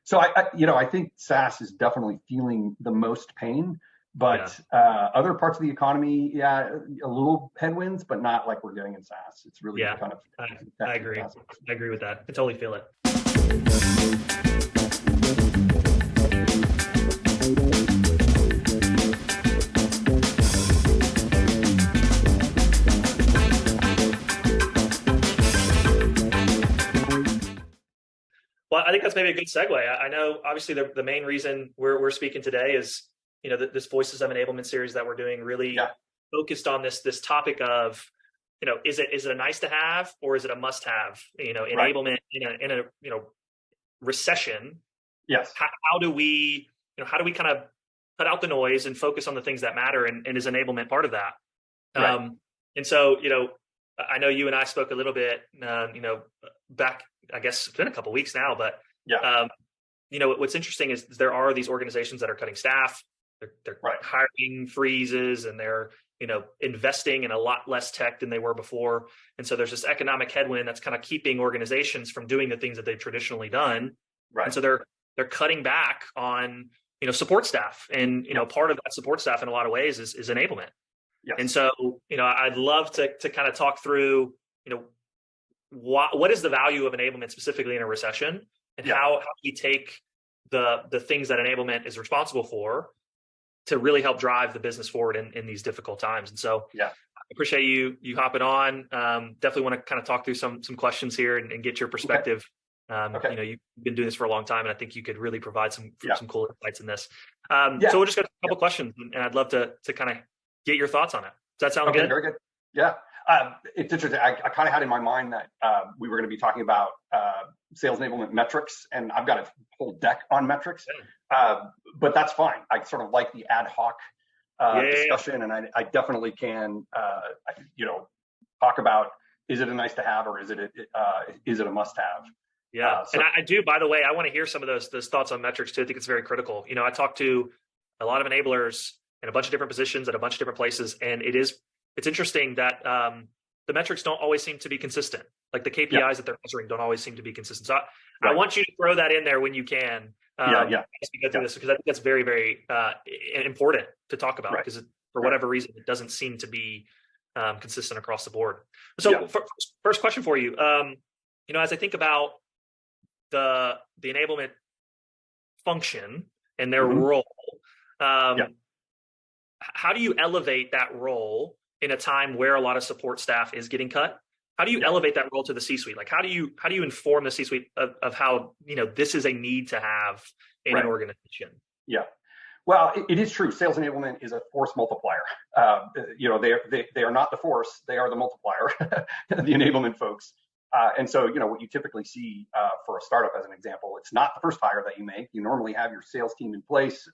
So I think SaaS is definitely feeling the most pain, but other parts of the economy, a little headwinds, but not like we're getting in SaaS. It's really kind of. I agree. I agree with that. I totally feel it. Well, I think that's maybe a good segue. I know, obviously, the main reason we're speaking today is, this Voices of Enablement series that we're doing, really focused on this topic of, is it a nice to have or is it a must have? Enablement in a recession. Yes. How do we kind of cut out the noise and focus on the things that matter? And is enablement part of that? Right. And so, I know you and I spoke a little bit, back, I guess it's been a couple of weeks now, but what's interesting is there are these organizations that are cutting staff, they're hiring freezes, and they're, investing in a lot less tech than they were before. And so there's this economic headwind that's kind of keeping organizations from doing the things that they've traditionally done. Right. And so they're cutting back on, support staff, and, part of that support staff in a lot of ways is enablement. Yes. And so, I'd love to kind of talk through, what is the value of enablement specifically in a recession, and how we take the things that enablement is responsible for to really help drive the business forward in these difficult times. And so I appreciate you hopping on. Definitely want to kind of talk through some questions here and get your perspective. Okay. You've been doing this for a long time, and I think you could really provide some cool insights in this. So we'll just go to a couple questions, and I'd love to kind of get your thoughts on it. Does that sound good? Very good. Yeah. It's interesting. I kind of had in my mind that we were going to be talking about sales enablement metrics, and I've got a whole deck on metrics, but that's fine. I sort of like the ad hoc discussion, and I definitely can, talk about, is it a nice to have or is it a must have? Yeah. And I do, by the way, I want to hear some of those thoughts on metrics too. I think it's very critical. I talk to a lot of enablers in a bunch of different positions at a bunch of different places, and it's interesting that the metrics don't always seem to be consistent. Like the KPIs that they're measuring don't always seem to be consistent. So I want you to throw that in there when you can. As we go through this, because I think that's very, very important to talk about, because for whatever reason, it doesn't seem to be consistent across the board. So first question for you, as I think about the enablement function and their role, how do you elevate that role in a time where a lot of support staff is getting cut? How do you elevate that role to the C-suite? Like, how do you inform the C-suite of how, this is a need to have in an organization? Yeah. Well, it is true. Sales enablement is a force multiplier. They are not the force; they are the multiplier. The enablement folks. And so, what you typically see for a startup, as an example, it's not the first hire that you make. You normally have your sales team in place,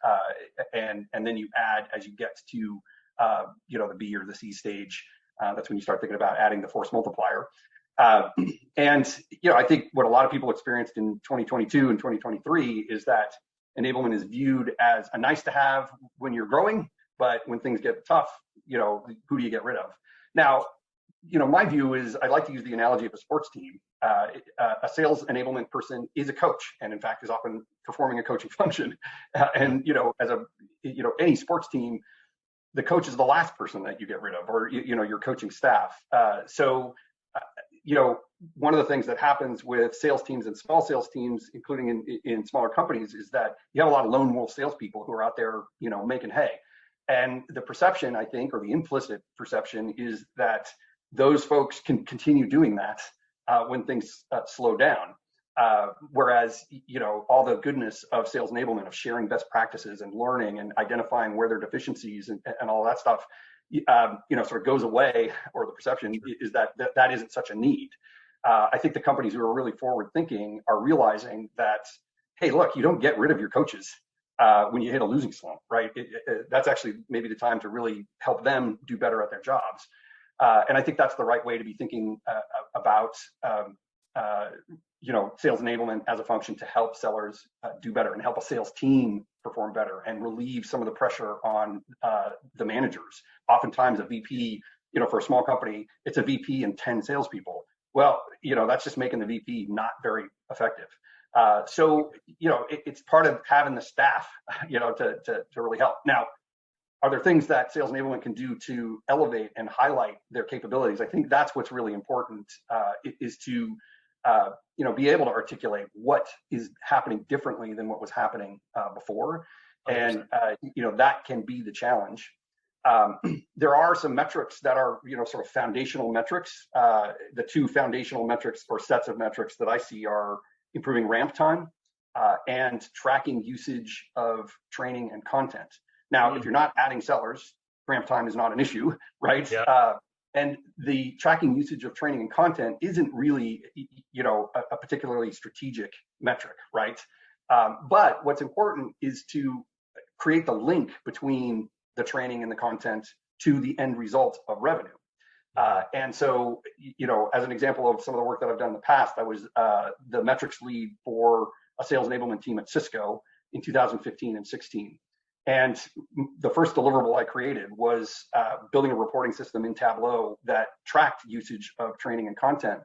and then you add as you get to the B or the C stage. That's when you start thinking about adding the force multiplier. And I think what a lot of people experienced in 2022 and 2023 is that enablement is viewed as a nice to have when you're growing, but when things get tough, who do you get rid of? Now, my view is I like to use the analogy of a sports team. A sales enablement person is a coach, and in fact is often performing a coaching function. And as any sports team, the coach is the last person that you get rid of, or your coaching staff. So one of the things that happens with sales teams and small sales teams, including in smaller companies, is that you have a lot of lone wolf salespeople who are out there, making hay. And the perception, I think, or the implicit perception, is that those folks can continue doing that when things slow down. Whereas, all the goodness of sales enablement, of sharing best practices and learning and identifying where there are deficiencies and all that stuff, sort of goes away, or the perception is that isn't such a need. I think the companies who are really forward thinking are realizing that, hey, look, you don't get rid of your coaches when you hit a losing slump, right? That's actually maybe the time to really help them do better at their jobs. And I think that's the right way to be thinking about sales enablement as a function to help sellers do better and help a sales team perform better and relieve some of the pressure on the managers. Oftentimes a VP, for a small company, it's a VP and 10 salespeople. Well, that's just making the VP not very effective. So, it's part of having the staff, to really help. Now, are there things that sales enablement can do to elevate and highlight their capabilities? I think that's what's really important, is to, be able to articulate what is happening differently than what was happening before. 100%. And, that can be the challenge. There are some metrics that are, sort of foundational metrics. The two foundational metrics or sets of metrics that I see are improving ramp time and tracking usage of training and content. Now, if you're not adding sellers, ramp time is not an issue, right? Yeah. And the tracking usage of training and content isn't really, a particularly strategic metric, right? But what's important is to create the link between the training and the content to the end result of revenue. And so, as an example of some of the work that I've done in the past, I was the metrics lead for a sales enablement team at Cisco in 2015 and 16. And the first deliverable I created was building a reporting system in Tableau that tracked usage of training and content.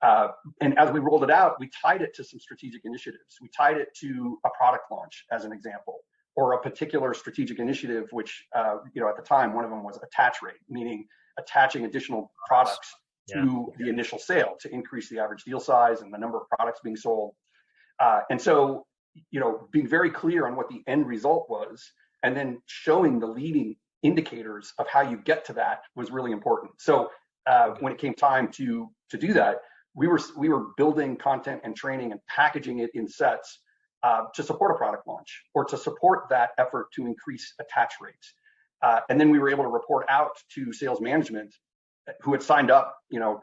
And as we rolled it out, we tied it to some strategic initiatives. We tied it to a product launch, as an example, or a particular strategic initiative, which, at the time, one of them was attach rate, meaning attaching additional products to the initial sale to increase the average deal size and the number of products being sold. And so, being very clear on what the end result was, and then showing the leading indicators of how you get to that was really important. So when it came time to do that, we were building content and training and packaging it in sets to support a product launch or to support that effort to increase attach rates. And then we were able to report out to sales management who had signed up,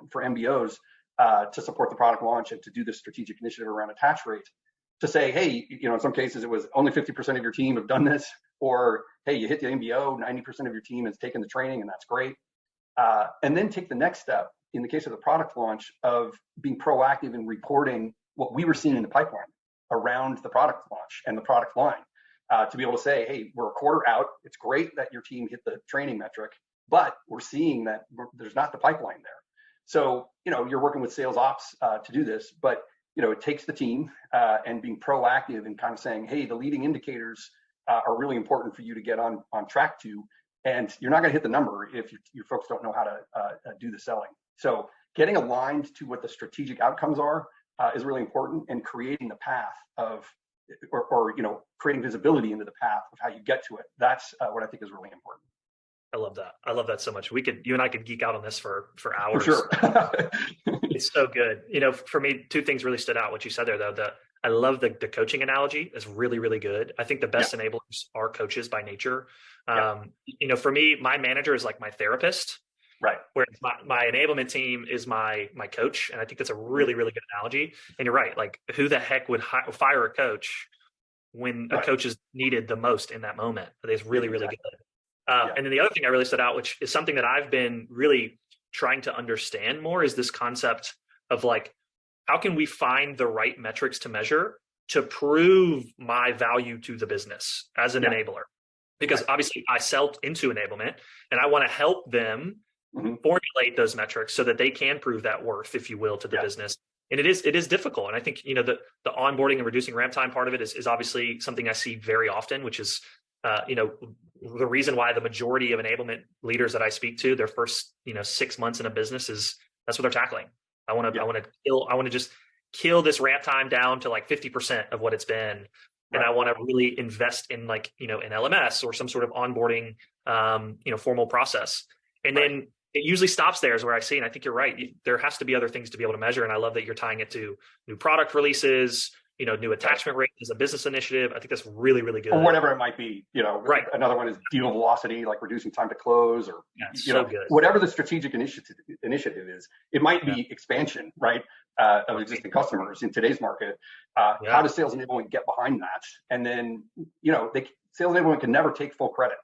for MBOs to support the product launch and to do this strategic initiative around attach rate, to say, hey, in some cases it was only 50% of your team have done this, or hey, you hit the MBO, 90% of your team has taken the training, and that's great. And then take the next step in the case of the product launch of being proactive in reporting what we were seeing in the pipeline around the product launch and the product line, to be able to say, hey, we're a quarter out. It's great that your team hit the training metric, but we're seeing that there's not the pipeline there. So, you're working with sales ops to do this, but it takes the team and being proactive and kind of saying, hey, the leading indicators are really important for you to get on track to, and you're not going to hit the number if your folks don't know how to do the selling. So getting aligned to what the strategic outcomes are is really important, and creating the path of, or creating visibility into the path of how you get to it. That's what I think is really important. I love that. I love that so much. You and I could geek out on this for hours. For sure. It's so good. For me, two things really stood out. What you said there, though, I love the coaching analogy. Is really, really good. I think the best enablers are coaches by nature. For me, my manager is like my therapist. Right. Whereas my enablement team is my coach. And I think that's a really, really good analogy. And you're right. Like, who the heck would fire a coach when a coach is needed the most in that moment? It's really, really good. And then the other thing I really stood out, which is something that I've been really trying to understand more, is this concept of like, how can we find the right metrics to measure to prove my value to the business as an enabler? Because obviously I sell into enablement, and I want to help them formulate those metrics so that they can prove that worth, if you will, to the business. And it is difficult. And I think, the onboarding and reducing ramp time part of it is obviously something I see very often, which is, the reason why the majority of enablement leaders that I speak to, their first, 6 months in a business that's what they're tackling. I want to just kill this ramp time down to like 50% of what it's been. And I want to really invest in like, an LMS or some sort of onboarding, formal process. And then it usually stops there, is where I see. And I think you're right. There has to be other things to be able to measure. And I love that you're tying it to new product releases, new attachment rate as a business initiative. I think that's really, really good. Or whatever it might be, Another one is deal velocity, like reducing time to close, or whatever the strategic initiative is. It might be expansion, right, of existing customers in today's market. How does sales enablement get behind that? And then, sales enablement can never take full credit,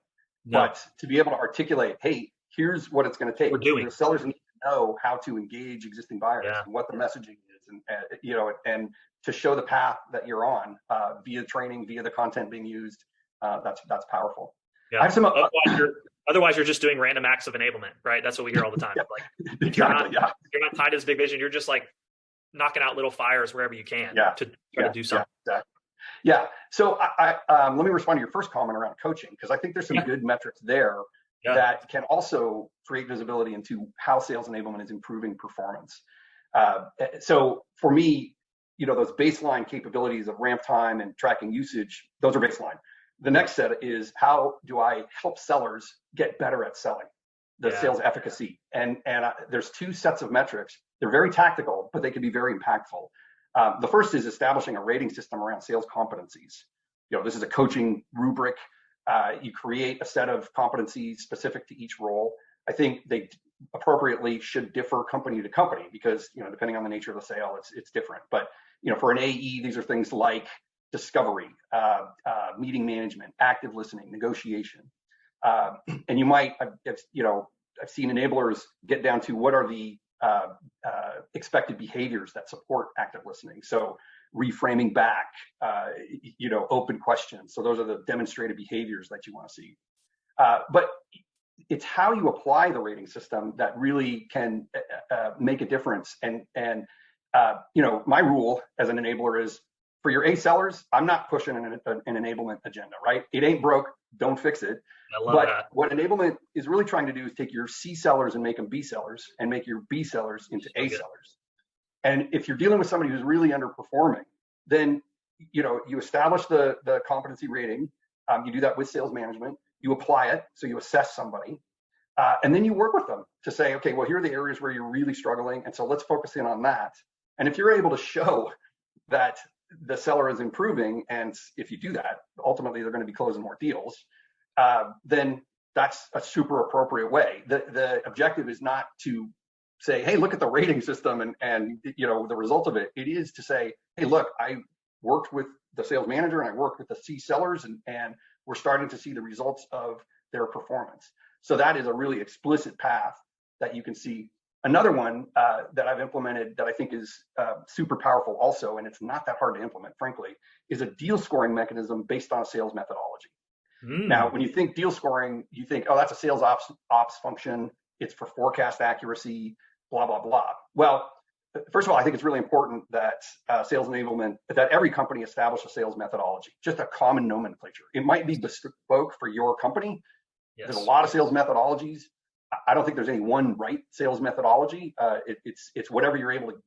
but to be able to articulate, hey, here's what it's going to take. The sellers need to know how to engage existing buyers and what the messaging is, and to show the path that you're on via training, via the content being used. That's powerful. Yeah. I have some, otherwise, you're just doing random acts of enablement, right? That's what we hear all the time. Like, if you're not tied to this big vision, you're just like knocking out little fires wherever you can to try to do something. Yeah, exactly. Yeah. So let me respond to your first comment around coaching, because I think there's some good metrics there that can also create visibility into how sales enablement is improving performance. So for me, those baseline capabilities of ramp time and tracking usage, those are baseline. The next set is, how do I help sellers get better at selling, the sales efficacy? And there's two sets of metrics. They're very tactical, but they can be very impactful. The first is establishing a rating system around sales competencies. This is a coaching rubric. You create a set of competencies specific to each role. I think they appropriately should differ company to company, because depending on the nature of the sale, it's different. But for an AE, these are things like discovery, meeting management, active listening, negotiation. And you might, I've seen enablers get down to what are the expected behaviors that support active listening. So reframing back, open questions. So those are the demonstrated behaviors that you want to see. But it's how you apply the rating system that really can make a difference. And my rule as an enabler is, for your A sellers, I'm not pushing an enablement agenda, right? It ain't broke, don't fix it. I love that. What enablement is really trying to do is take your C sellers and make them B sellers, and make your B sellers into A sellers. And if you're dealing with somebody who's really underperforming, then you establish the competency rating. You do that with sales management. You apply it, so you assess somebody, and then you work with them to say, okay, well, here are the areas where you're really struggling, and so let's focus in on that. And if you're able to show that the seller is improving, and if you do that, ultimately they're going to be closing more deals, then that's a super appropriate way. The objective is not to say, hey, look at the rating system and the result of it. It is to say, hey, look, I worked with the sales manager and I worked with the C sellers, and we're starting to see the results of their performance. So that is a really explicit path that you can see. Another one that I've implemented that I think is super powerful also, and it's not that hard to implement, frankly, is a deal scoring mechanism based on a sales methodology. Now, when you think deal scoring, you think, oh, that's a sales ops function. It's for forecast accuracy, blah, blah, blah. Well, first of all, I think it's really important that sales enablement, that every company establish a sales methodology, just a common nomenclature. It might be bespoke for your company. Yes. There's a lot of sales methodologies. I don't think there's any one right sales methodology. It's whatever you're able to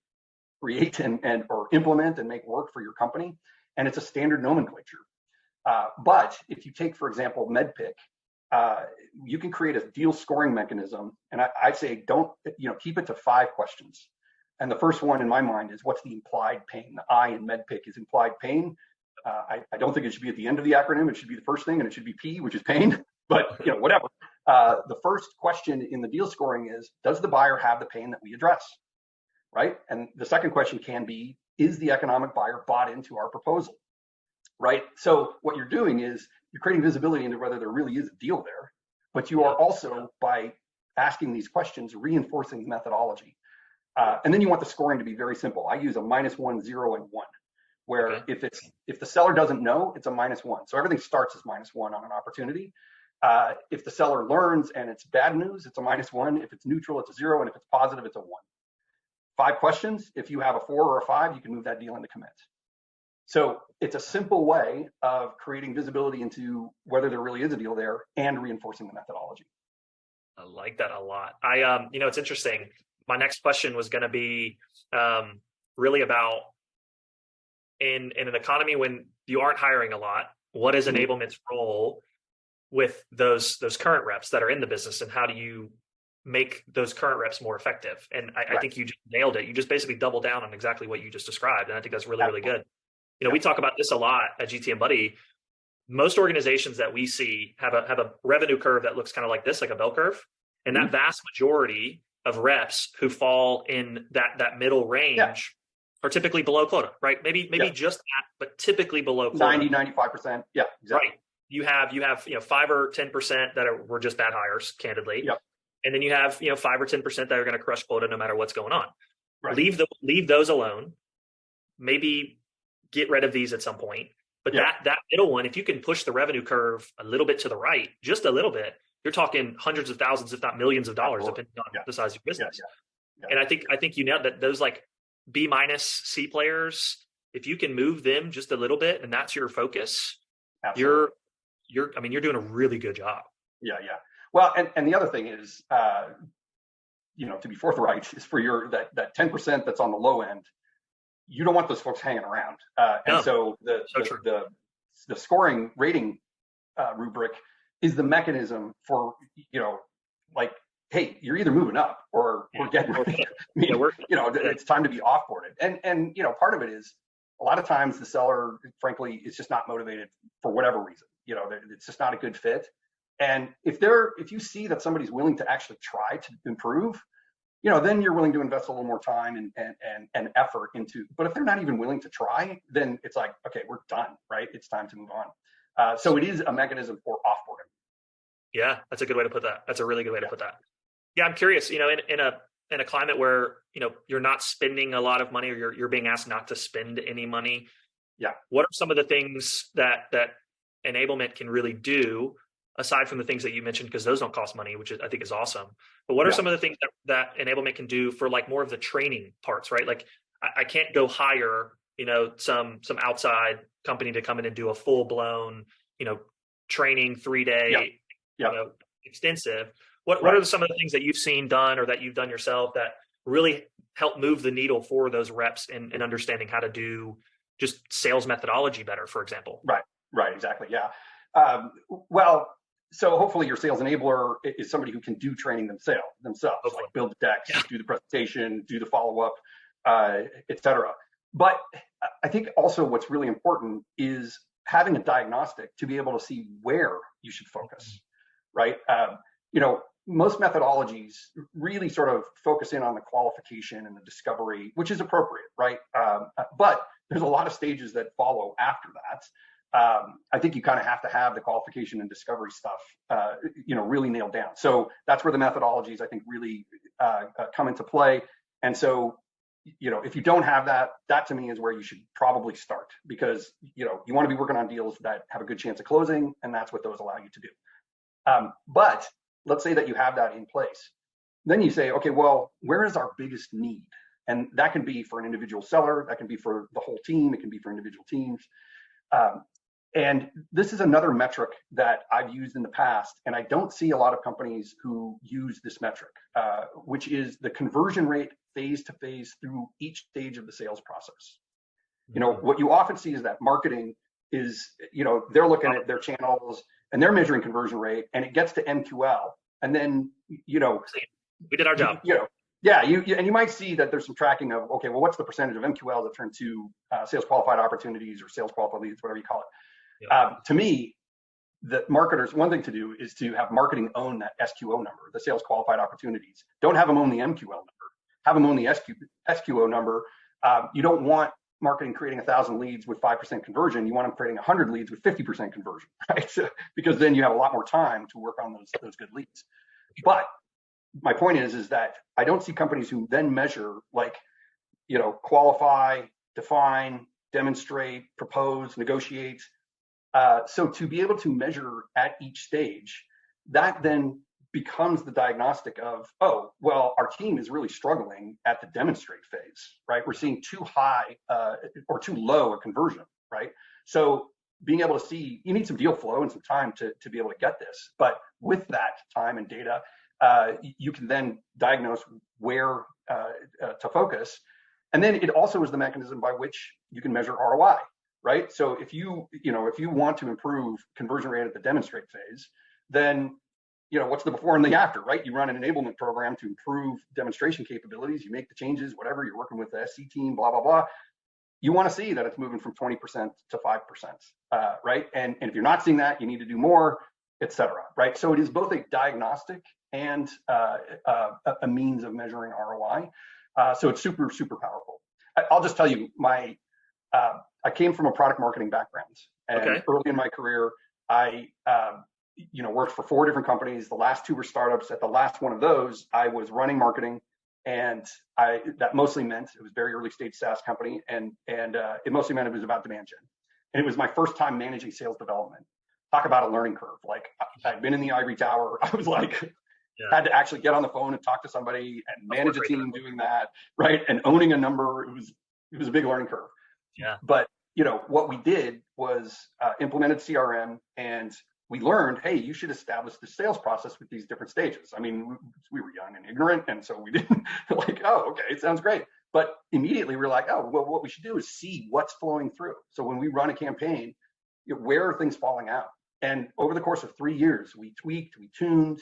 create and or implement and make work for your company, and it's a standard nomenclature. But if you take, for example, 𝗵𝘃𝗃, you can create a deal scoring mechanism, and I'd say keep it to 5 questions. And the first one in my mind is, what's the implied pain? The I in 𝗵𝘃𝗃 is implied pain. I don't think it should be at the end of the acronym. It should be the first thing, and it should be P, which is pain. But whatever. The first question in the deal scoring is, does the buyer have the pain that we address, right? And the second question can be, is the economic buyer bought into our proposal, right? So what you're doing is you're creating visibility into whether there really is a deal there, but you are also, by asking these questions, reinforcing the methodology. And then you want the scoring to be very simple. I use a -1, 0, and 1, where if the seller doesn't know, it's a -1. So everything starts as -1 on an opportunity. If the seller learns and it's bad news, it's a -1. If it's neutral, it's a 0. And if it's positive, it's a 1. 5 questions. If you have a 4 or a 5, you can move that deal into commit. So it's a simple way of creating visibility into whether there really is a deal there and reinforcing the methodology. I like that a lot. It's interesting. My next question was going to be really about in an economy when you aren't hiring a lot, what is enablement's role with those current reps that are in the business, and how do you make those current reps more effective? And I think you just nailed it. You just basically double down on exactly what you just described. And I think that's really, really good. We talk about this a lot at GTM Buddy. Most organizations that we see have a revenue curve that looks kind of like this, like a bell curve. And that vast majority of reps who fall in that middle range are typically below quota, right? Maybe just that, but typically below quota. 90-95%. Yeah, exactly. Right. You have 5 or 10% that were just bad hires, candidly. Yep. And then you have 5 or 10% that are going to crush quota no matter what's going on. Right. Leave those alone. Maybe get rid of these at some point. But that middle one, if you can push the revenue curve a little bit to the right, just a little bit, you're talking hundreds of thousands, if not millions of dollars, depending on the size of your business. And I think you nailed that. Those B-C players, if you can move them just a little bit and that's your focus, Absolutely. you're doing a really good job. Yeah. Well, and the other thing is, to be forthright, is for that 10% that's on the low end, you don't want those folks hanging around. And so the scoring rating rubric is the mechanism for, like, hey, you're either moving up or we're getting ready. It's time to be offboarded. And part of it is a lot of times the seller, frankly, is just not motivated for whatever reason. It's just not a good fit. And if you see that somebody's willing to actually try to improve, then you're willing to invest a little more time and effort into. But if they're not even willing to try, then it's like, okay, we're done, right? It's time to move on. So it is a mechanism for offboarding. Yeah, that's a good way to put that. That's a really good way to put that. Yeah, I'm curious. In a climate where you're not spending a lot of money, or you're being asked not to spend any money. Yeah. What are some of the things that enablement can really do, aside from the things that you mentioned, because those don't cost money, which I think is awesome. But what are some of the things that enablement can do for like more of the training parts, right? Like I can't go hire, some outside company to come in and do a full blown, training 3-day, extensive. What are some of the things that you've seen done or that you've done yourself that really help move the needle for those reps in understanding how to do just sales methodology better, for example? Right. Exactly. Yeah. So hopefully your sales enabler is somebody who can do training themselves, like build the decks, do the presentation, do the follow-up, et cetera. But I think also what's really important is having a diagnostic to be able to see where you should focus, right? Most methodologies really sort of focus in on the qualification and the discovery, which is appropriate, right? But there's a lot of stages that follow after that. I think you kind of have to have the qualification and discovery stuff, really nailed down. So that's where the methodologies, I think, really come into play. And so, if you don't have that, that to me is where you should probably start, because, you want to be working on deals that have a good chance of closing, and that's what those allow you to do. But let's say that you have that in place. Then you say, okay, well, where is our biggest need? And that can be for an individual seller, that can be for the whole team, it can be for individual teams. And this is another metric that I've used in the past, and I don't see a lot of companies who use this metric, which is the conversion rate phase to phase through each stage of the sales process. What you often see is that marketing is, they're looking at their channels and they're measuring conversion rate, and it gets to MQL, and then, we did our job. And you might see that there's some tracking of, okay, well, what's the percentage of MQL that turn to sales qualified opportunities or sales qualified leads, whatever you call it. To me, the marketers, one thing to do is to have marketing own that SQO number, the sales qualified opportunities. Don't have them own the MQL number. Have them own the SQO number. You don't want marketing creating 1,000 leads with 5% conversion. You want them creating 100 leads with 50% conversion, right? Because then you have a lot more time to work on those good leads. But my point is that I don't see companies who then measure qualify, define, demonstrate, propose, negotiate. So to be able to measure at each stage, that then becomes the diagnostic of, oh, well, our team is really struggling at the demonstrate phase, right? We're seeing too high or too low a conversion, right? So being able to see, you need some deal flow and some time to be able to get this. But with that time and data, you can then diagnose where to focus. And then it also is the mechanism by which you can measure ROI, right? So if you want to improve conversion rate at the demonstrate phase, then what's the before and the after, right? You run an enablement program to improve demonstration capabilities. You make the changes, whatever, you're working with the SC team, blah, blah, blah. You want to see that it's moving from 20% to 5%, right? And if you're not seeing that, you need to do more, et cetera, right? So it is both a diagnostic and a means of measuring ROI. So it's super, super powerful. I'll just tell you, I came from a product marketing background, and early in my career, I worked for 4 different companies. The last 2 were startups. At the last one of those, I was running marketing, and that mostly meant it was a very early stage SaaS company, and it mostly meant it was about demand gen. And it was my first time managing sales development. Talk about a learning curve. Like, I'd been in the ivory tower. I was like, Had to actually get on the phone and talk to somebody and manage a team doing that, right? And owning a number, it was a big learning curve. Yeah. But what we did was implemented CRM, and we learned, hey, you should establish the sales process with these different stages. I mean, we were young and ignorant, and so we didn't like, oh, okay, it sounds great. But immediately we're like, oh, well, what we should do is see what's flowing through. So when we run a campaign, where are things falling out? And over the course of 3 years, we tweaked, we tuned,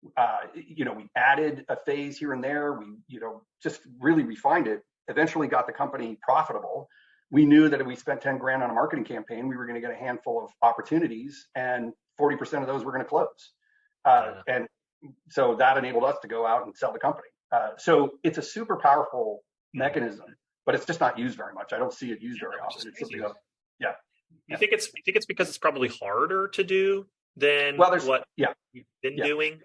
we added a phase here and there. We, just really refined it, eventually got the company profitable. We knew that if we spent 10 grand on a marketing campaign, we were going to get a handful of opportunities, and 40% of those were going to close. And so that enabled us to go out and sell the company. So it's a super powerful mechanism, but it's just not used very much. I don't see it used very often. It's something else. You think it's because it's probably harder to do than what you've been doing?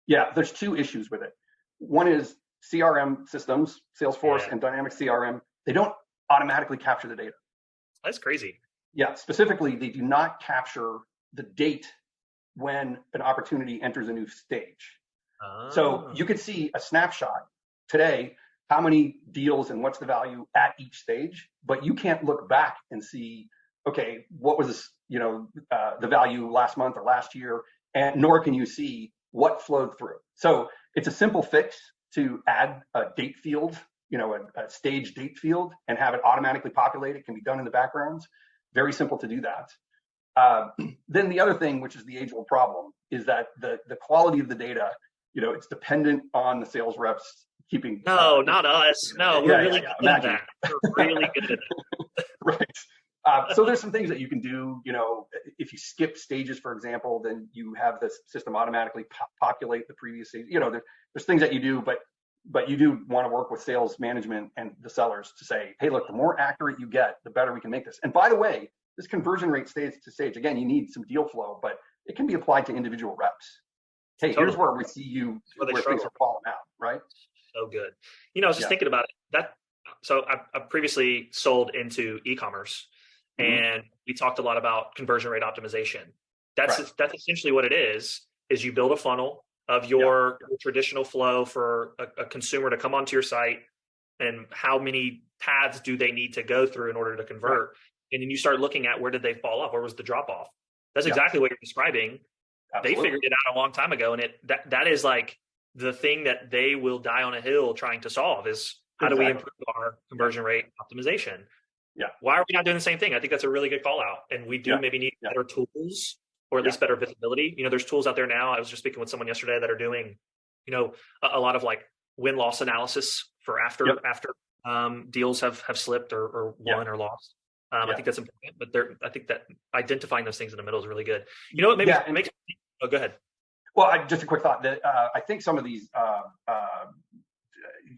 Yeah, there's two issues with it. One is CRM systems, Salesforce and Dynamics CRM, they don't automatically capture the data. That's crazy. Yeah, specifically, they do not capture the date when an opportunity enters a new stage. So you could see a snapshot today, how many deals and what's the value at each stage, but you can't look back and see, okay, what was the value last month or last year, and nor can you see what flowed through. So it's a simple fix to add a date field, a stage date field, and have it automatically populate. It can be done in the background. Very simple to do that. Then the other thing, which is the age-old problem, is that the quality of the data, it's dependent on the sales reps keeping. No, not us. No, we're really good at that. We're really good at it. Right. So there's some things that you can do. If you skip stages, for example, then you have the system automatically populate the previous stage. There's things that you do, but you do want to work with sales management and the sellers to say, hey, look, the more accurate you get, the better we can make this. And by the way, this conversion rate stage to stage, again, you need some deal flow, but it can be applied to individual reps. Hey, here's where we see you, where things are falling out, right? So good. I was just thinking about it. So I've previously sold into e-commerce, and we talked a lot about conversion rate optimization. That's essentially what it is you build a funnel of your traditional flow for a consumer to come onto your site, and how many paths do they need to go through in order to convert. And then you start looking at where did they fall off? Where was the drop off? That's exactly what you're describing. Absolutely. They figured it out a long time ago. And that is like the thing that they will die on a hill trying to solve is how do we improve our conversion rate optimization? Yeah. Why are we not doing the same thing? I think that's a really good call out. And we do maybe need better tools, or at least better visibility. There's tools out there now. I was just speaking with someone yesterday that are doing, a lot of like win-loss analysis for after deals have slipped or won or lost. I think that's important, but I think that identifying those things in the middle is really good. What maybe makes go ahead. Well, just a quick thought that I think some of these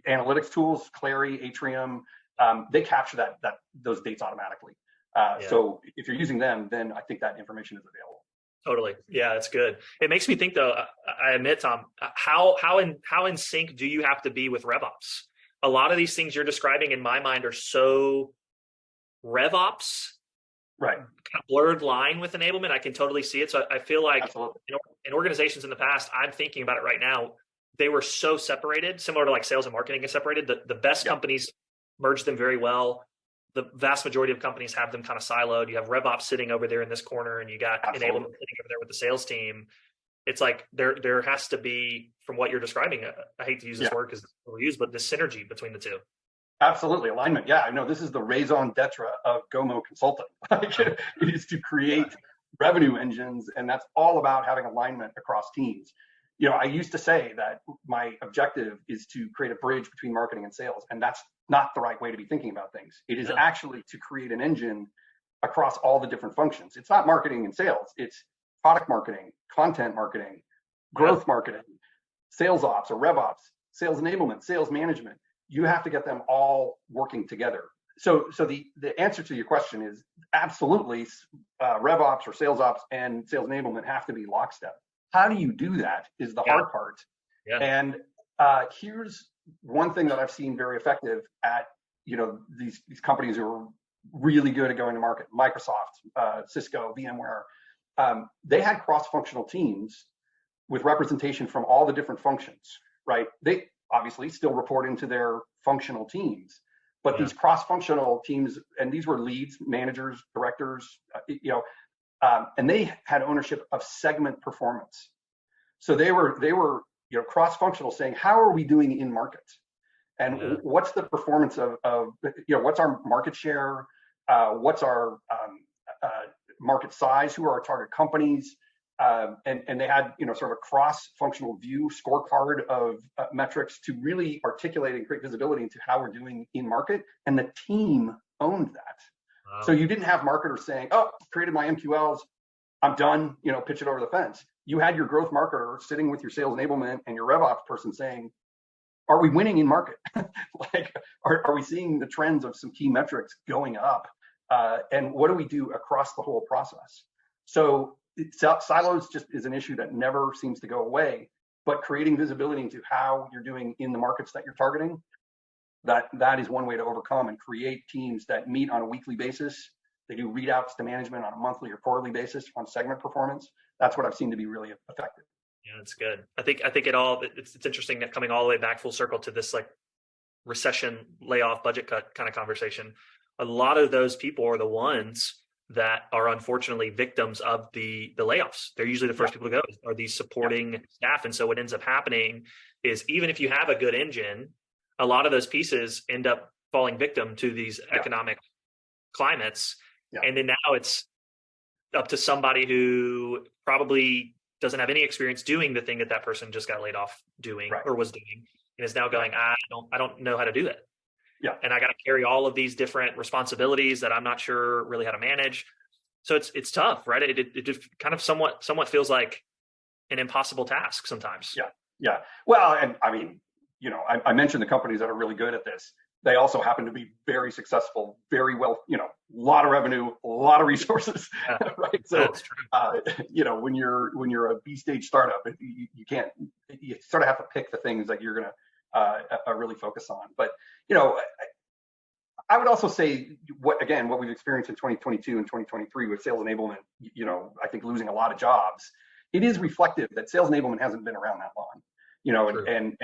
analytics tools, 𝗀𝗃, Atrium, they capture those dates automatically. So if you're using them, then I think that information is available. Totally. Yeah, that's good. It makes me think though, I admit, Tom, how in sync do you have to be with RevOps? A lot of these things you're describing in my mind are so RevOps, right? Kind of blurred line with enablement. I can totally see it. So I feel like in organizations in the past, I'm thinking about it right now, they were so separated, similar to like sales and marketing is separated. The best companies merge them very well. The vast majority of companies have them kind of siloed. You have RevOps sitting over there in this corner, and you got enablement sitting over there with the sales team. It's like there has to be, from what you're describing, I hate to use this word because it's overused, but the synergy between the two. Absolutely. Alignment. Yeah, I know this is the raison d'etre of GoMo Consulting. It is to create revenue engines, and that's all about having alignment across teams. I used to say that my objective is to create a bridge between marketing and sales, and that's not the right way to be thinking about things. It is actually to create an engine across all the different functions. It's not marketing and sales. It's product marketing, content marketing, growth marketing, sales ops or RevOps, sales enablement, sales management. You have to get them all working together. So the answer to your question is absolutely RevOps or sales ops and sales enablement have to be lockstep. How do you do that is the hard part. Yeah. And here's one thing that I've seen very effective at, these companies who are really good at going to market, Microsoft, Cisco, VMware. They had cross-functional teams with representation from all the different functions, right? They obviously still report into their functional teams, but these cross-functional teams, and these were leads, managers, directors, and they had ownership of segment performance. So they were cross-functional, saying, how are we doing in market? And what's the performance of what's our market share? What's our market size? Who are our target companies? And they had sort of a cross-functional view scorecard of metrics to really articulate and create visibility into how we're doing in market. And the team owned that. Wow. So you didn't have marketers saying, "Oh, created my MQLs, I'm done. Pitch it over the fence." You had your growth marketer sitting with your sales enablement and your RevOps person saying, "Are we winning in market? Like, are we seeing the trends of some key metrics going up? And what do we do across the whole process?" So silos just is an issue that never seems to go away, but creating visibility into how you're doing in the markets that you're targeting, that is one way to overcome and create teams that meet on a weekly basis. They do readouts to management on a monthly or quarterly basis on segment performance. That's what I've seen to be really effective. Yeah, that's good. I think it's interesting that coming all the way back full circle to this like recession, layoff, budget cut kind of conversation. A lot of those people are the ones that are unfortunately victims of the layoffs. They're usually the first people to go, are these supporting staff. And so what ends up happening is, even if you have a good engine, a lot of those pieces end up falling victim to these economic climates. Yeah. And then now it's up to somebody who probably doesn't have any experience doing the thing that person just got laid off doing or was doing, and is now going, I don't know how to do that. Yeah. And I got to carry all of these different responsibilities that I'm not sure really how to manage. So it's tough, right? It just kind of somewhat feels like an impossible task sometimes. Yeah. Yeah. Well, and I mean, I mentioned the companies that are really good at this. They also happen to be very successable, very well, a lot of revenue, a lot of resources, right? So, when you're a B stage startup, you sort of have to pick the things that you're going to really focus on. But, I would also say what we've experienced in 2022 and 2023 with sales enablement, I think losing a lot of jobs, it is reflective that sales enablement hasn't been around that long,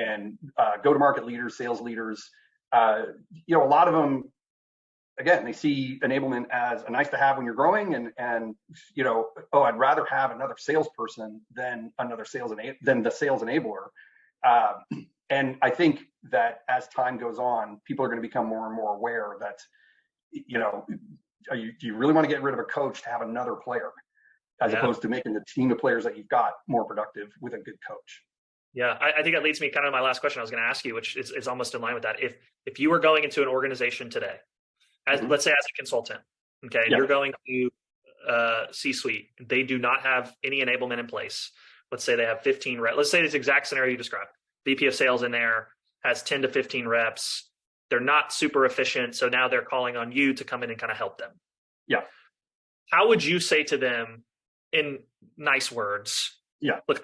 and go-to-market leaders, sales leaders, a lot of them, again, they see enablement as a nice to have when you're growing, and I'd rather have another salesperson than the sales enabler. And I think that as time goes on, people are going to become more and more aware that, do you really want to get rid of a coach to have another player, as opposed to making the team of players that you've got more productive with a good coach? Yeah, I think that leads me kind of to my last question I was going to ask you, which is almost in line with that. If you were going into an organization today, let's say as a consultant, okay, and you're going to C-suite, they do not have any enablement in place. Let's say they have 15 reps. Let's say this exact scenario you described. VP of sales in there has 10 to 15 reps. They're not super efficient. So now they're calling on you to come in and kind of help them. Yeah. How would you say to them in nice words? Yeah. Look,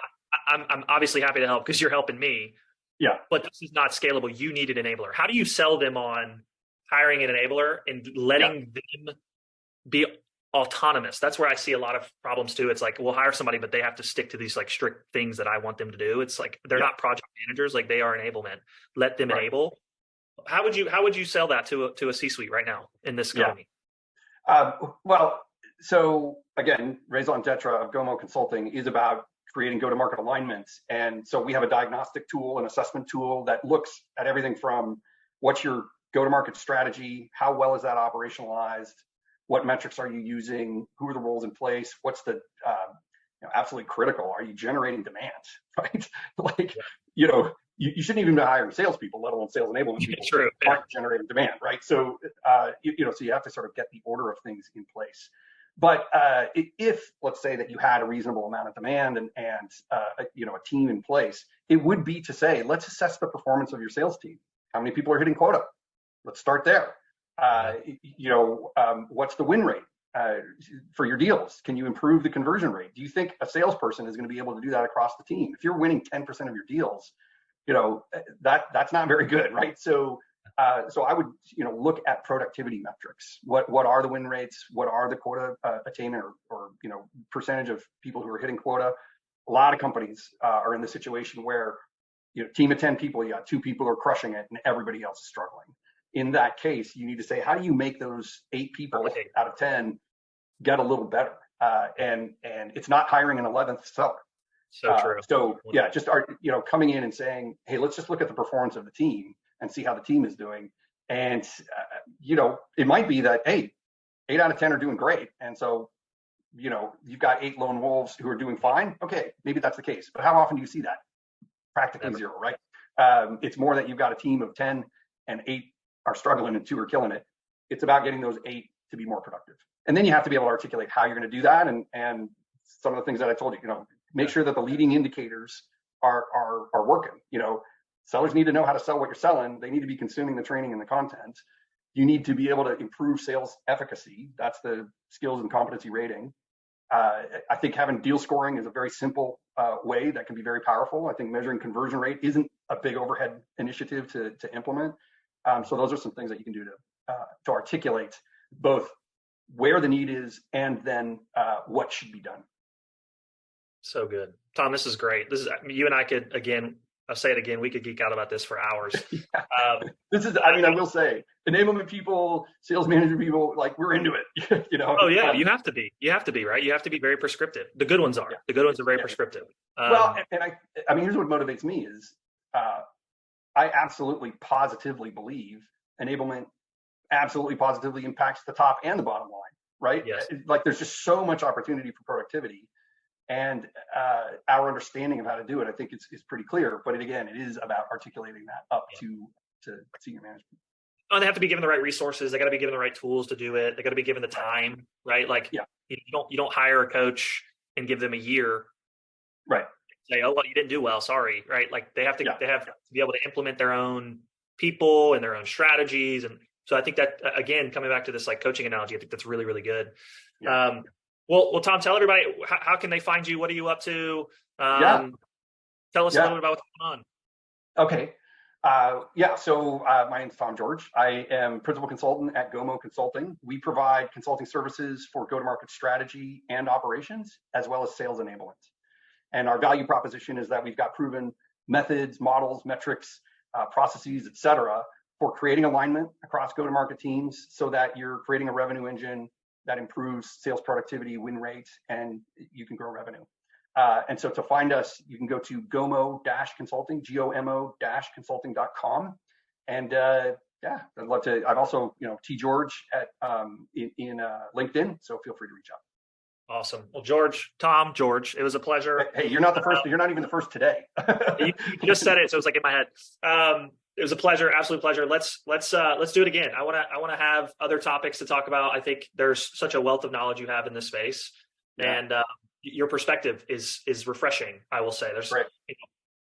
I'm obviously happy to help because you're helping me. Yeah. But this is not scalable. You need an enabler. How do you sell them on hiring an enabler and letting them be autonomous? That's where I see a lot of problems too. It's like, we'll hire somebody, but they have to stick to these like strict things that I want them to do. It's like, they're not project managers. Like, they are enablement. Let them enable. How would you sell that to a C-suite right now in this economy? Well, so again, Raison d'etre of GoMo Consulting is about creating go-to-market alignments. And so we have a diagnostic tool, an assessment tool that looks at everything from what's your go-to-market strategy, how well is that operationalized, what metrics are you using, who are the roles in place, what's the absolutely critical, are you generating demand, right? Like, you shouldn't even be hiring salespeople, let alone sales enablement people, True. aren't generating demand, right? So, so you have to sort of get the order of things in place. But if, let's say that you had a reasonable amount of demand and a team in place, it would be to say, let's assess the performance of your sales team. How many people are hitting quota? Let's start there. What's the win rate for your deals? Can you improve the conversion rate? Do you think a salesperson is going to be able to do that across the team? If you're winning 10% of your deals, that's not very good, right? So I would, look at productivity metrics. What are the win rates? What are the quota attainment or percentage of people who are hitting quota? A lot of companies are in the situation where, team of 10 people, you got 2 people who are crushing it and everybody else is struggling. In that case, you need to say, how do you make those 8 people out of 10 get a little better? And it's not hiring an 11th seller. So true. So yeah, just coming in and saying, hey, let's just look at the performance of the team and see how the team is doing. And it might be that, hey, 8 out of 10 are doing great, and so you've got 8 lone wolves who are doing fine. Okay, maybe that's the case, but how often do you see that? Practically zero, right? It's more that you've got a team of 10 and 8 are struggling and 2 are killing it. It's about getting those 8 to be more productive, and then you have to be able to articulate how you're going to do that, and some of the things that I told you. Make sure that the leading indicators are working. Sellers need to know how to sell what you're selling. They need to be consuming the training and the content. You need to be able to improve sales efficacy. That's the skills and competency rating. I think having deal scoring is a very simple way that can be very powerful. I think measuring conversion rate isn't a big overhead initiative to implement. So those are some things that you can do to articulate both where the need is and then what should be done. So good. Tom, this is great. You and I could, again, I'll say it again, we could geek out about this for hours. I will say, enablement people, sales management people, like, we're into it. Oh yeah, you have to be, right? You have to be very prescriptive. The good ones are. Yeah. The good ones are very prescriptive. Here's what motivates me is I absolutely positively believe enablement absolutely positively impacts the top and the bottom line, right? Yes. Like, there's just so much opportunity for productivity. And our understanding of how to do it, I think, is pretty clear. But it is about articulating that up to senior management. Oh, they have to be given the right resources. They got to be given the right tools to do it. They got to be given the time, right? Like, you don't hire a coach and give them a year, right? Say, oh, well, you didn't do well, sorry, right? Like, they have to be able to implement their own people and their own strategies. And so I think that, again, coming back to this like coaching analogy, I think that's really, really good. Yeah. Well, Tom, tell everybody, how can they find you? What are you up to? Tell us a little bit about what's going on. Okay. So my name's Tom George. I am principal consultant at GoMo Consulting. We provide consulting services for go-to-market strategy and operations, as well as sales enablement. And our value proposition is that we've got proven methods, models, metrics, processes, et cetera, for creating alignment across go-to-market teams so that you're creating a revenue engine that improves sales productivity, win rates, and you can grow revenue. And so to find us, you can go to GoMo-Consulting, GoMo-Consulting.com. And I'd love to. I'm also, T George at in LinkedIn, so feel free to reach out. Awesome. Well, Tom George, it was a pleasure. Hey, you're not the first. You're not even the first today. you just said it, so it was like in my head. It was a pleasure, absolute pleasure. Let's do it again. I want to have other topics to talk about. I think there's such a wealth of knowledge you have in this space, and your perspective is refreshing. I will say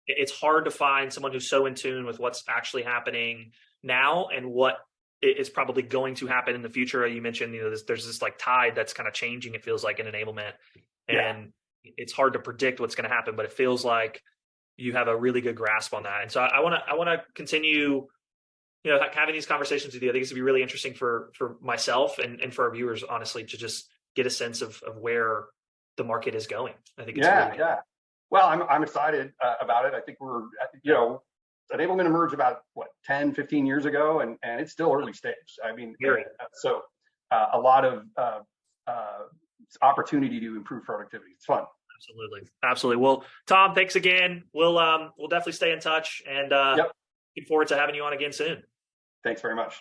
it's hard to find someone who's so in tune with what's actually happening now and what is probably going to happen in the future. You mentioned, there's this like tide that's kind of changing. It feels like in enablement, and it's hard to predict what's going to happen, but it feels like you have a really good grasp on that. And so I want to continue, having these conversations with you. I think it's gonna be really interesting for myself and for our viewers, honestly, to just get a sense of where the market is going. I think it's Well, I'm excited about it. I think we're, enablement emerged about 10, 15 years ago, and it's still early stage. I mean, a lot of opportunity to improve productivity. It's fun. Absolutely. Well, Tom, thanks again. We'll definitely stay in touch, and looking forward to having you on again soon. Thanks very much.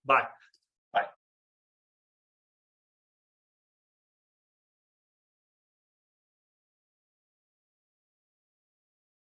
Bye.